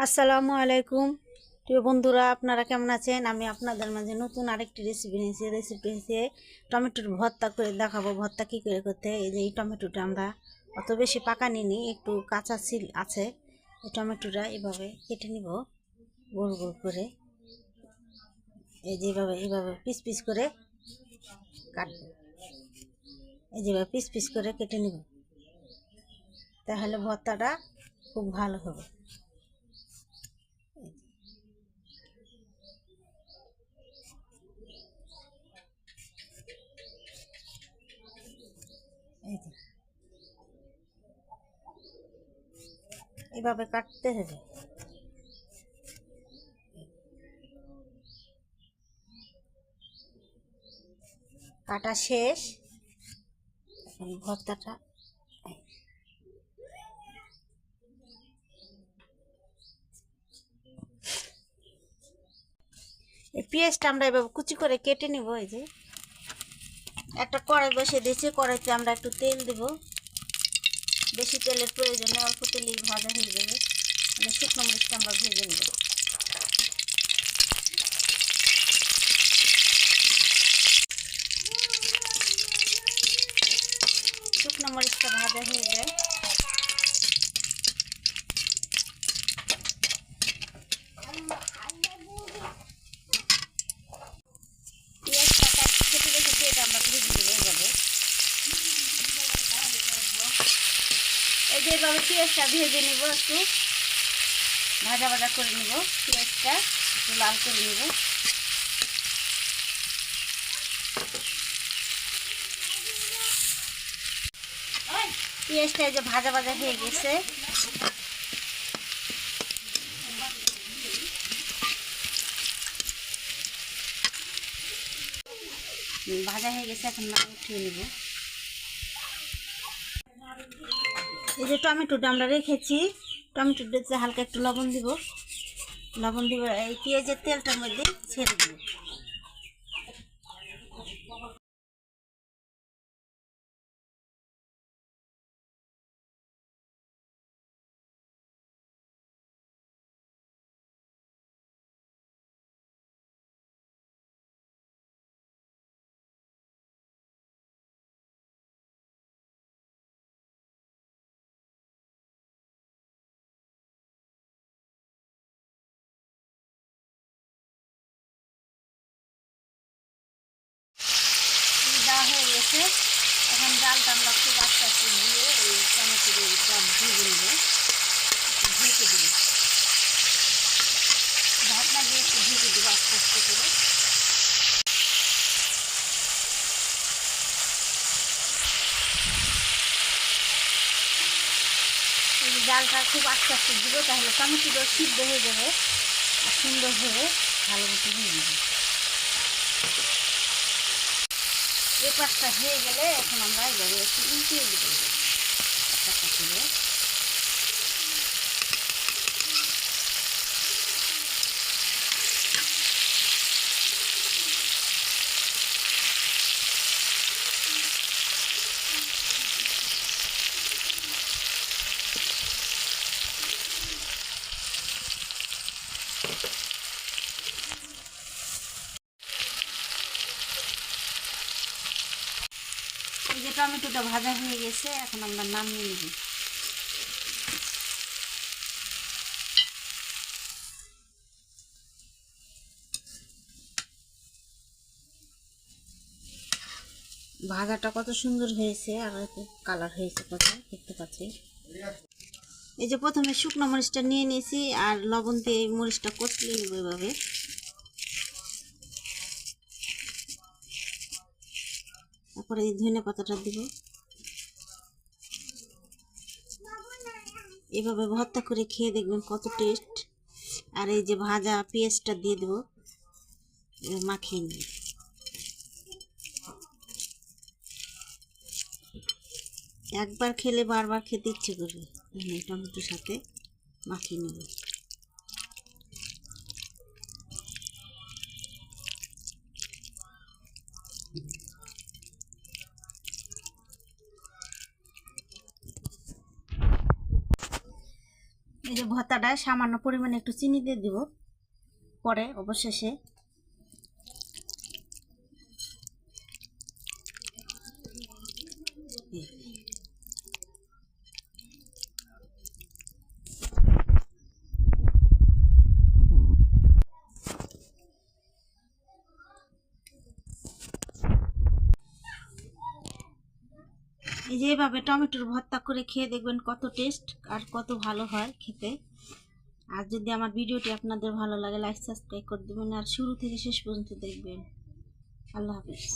আসসালামু আলাইকুম প্রিয় বন্ধুরা, আপনারা কেমন আছেন? আমি আপনাদের মাঝে নতুন আরেকটি রেসিপি নিয়েছি। রেসিপি হচ্ছে টমেটোর ভর্তা করে দেখাবো। ভর্তা কী করে করতে, এই যে এই টমেটোটা আমরা অত বেশি পাকা নিইনি, একটু কাঁচা ছিল আছে। এই টমেটোটা এভাবে কেটে নিব গোল গোল করে, এই যে এইভাবে পিস পিস করে কাটবো। এই যেভাবে পিস পিস করে কেটে নিব, তাহলে ভর্তাটা খুব ভালো হবে। এই যে এভাবে কাটতে হবে। কাটা শেষ, এখন ভর্তাটা এই পেঁয়াজটা আমরা এভাবে কুচি করে কেটে নিব। এই যে একটা কড়াই বসিয়ে দিয়েছি, কড়াইতে আমরা একটু তেল দেব। বেশি তেলের প্রয়োজন নেই, অল্প তেলেই ভাজা হয়ে যাবে। মানে শুকনো মরিচটা আমরা ভেজে নেব। শুকনো মরিচটা ভাজা হয়ে যায়, পেঁয়াজটা কেটে রেখেছি, এটা আমরা ভেজে নেব এইভাবে। এই যে এইভাবে পেঁয়াজটা ভেজে নেব, একটু ভাজা ভাজা করে নেব। পেঁয়াজটা একটু লাল করে নেব। পেঁয়াজটা এই যে ভাজা ভাজা হয়ে গেছে, ভাজা হয়ে গেছে, এখন উঠিয়ে নেব। এই যে টমেটোটা আমরা রেখেছি, টমেটোটা হালকা একটু লবণ দিব। লবণ দিব, এই পেঁয়াজের তেলটার মধ্যে ছেড়ে দিব। দেওয়া হয়ে গেছে, এখন ডালটা আমরা খুব আস্তে আস্তে দিয়ে এই টমেটোর ভেজে নেব, ঢেকে দেব। ঢাকনা দিয়ে একটু ঢেকে দেবো আস্তে আস্তে করে। এই যে ডালটা খুব আস্তে আস্তে দিব, তাহলে টমেটোটা সিদ্ধ হয়ে যাবে আর সুন্দরভাবে ভালো মতো হয়ে যাবে। এই পাশটা হয়ে গেলে এখন আমরা এইভাবে একটু উল্টিয়ে দেবো একটা করে। এই যে টমেটোটা ভাজা হয়ে গেছে, এখন আমরা নামিয়ে নেব। ভাজাটা কত সুন্দর হয়েছে, আর কালার হয়েছে কত, দেখতে পাচ্ছি। এই যে প্রথমে শুকনো মরিচটা নিয়ে নিয়েছি, আর লবণ দিয়ে মরিচটা কষিয়ে নেব এভাবে। তারপরে এই ধনে পাতাটা দিব। এভাবে ভর্তা করে খেয়ে দেখবেন কত টেস্ট। আর এই যে ভাজা পেঁয়াজটা দিয়ে দেব, মাখিয়ে নিই। একবার খেলে বারবার খেতে ইচ্ছে করবে। টমেটোর সাথে মাখিয়ে নেব। এই যে ভর্তাটায় সামান্য পরিমাণে একটু চিনি দিয়ে দিব পরে অবশেষে। এই যে এভাবে টমেটোর ভর্তা করে খেয়ে দেখবেন কত টেস্ট আর কত ভালো হয় খেতে। আর যদি আমার ভিডিওটি আপনাদের ভালো লাগে লাইক সাবস্ক্রাইব করে দেবেন আর শুরু থেকে শেষ পর্যন্ত দেখবেন। আল্লাহ হাফেজ।